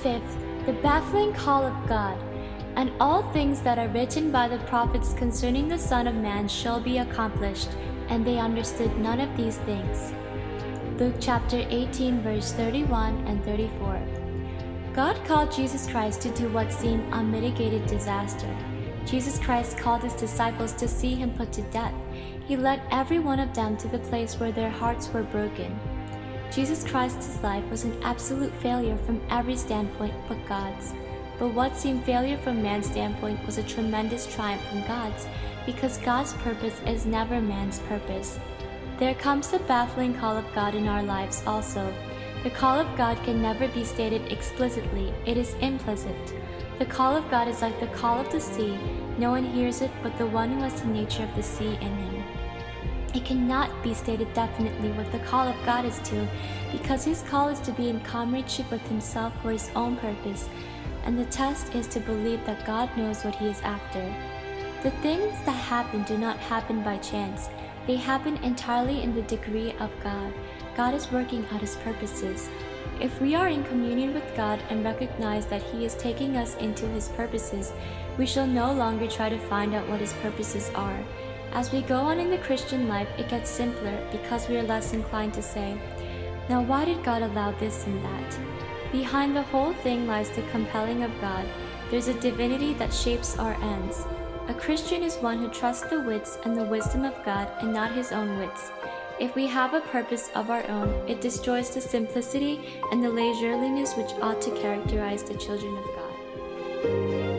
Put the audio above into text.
fifth, the baffling call of God. And all things that are written by the prophets concerning the Son of Man shall be accomplished, and they understood none of these things. Luke chapter 18 verse 31 and 34. God called Jesus Christ to do what seemed unmitigated disaster. Jesus Christ called his disciples to see him put to death. He led every one of them to the place where their hearts were broken. Jesus Christ's life was an absolute failure from every standpoint but God's. But what seemed failure from man's standpoint was a tremendous triumph from God's, because God's purpose is never man's purpose. There comes the baffling call of God in our lives also. The call of God can never be stated explicitly, it is implicit. The call of God is like the call of the sea. No one hears it but the one who has the nature of the sea in him. It cannot be stated definitely what the call of God is to, because his call is to be in comradeship with himself for his own purpose, and the test is to believe that God knows what he is after. The things that happen do not happen by chance. They happen entirely in the degree of God. God is working out his purposes. If we are in communion with God and recognize that he is taking us into his purposes, we shall no longer try to find out what his purposes are. As we go on in the Christian life, it gets simpler because we are less inclined to say, "Now why did God allow this and that?" Behind the whole thing lies the compelling of God. There's a divinity that shapes our ends. A Christian is one who trusts the wits and the wisdom of God and not his own wits. If we have a purpose of our own, it destroys the simplicity and the leisureliness which ought to characterize the children of God.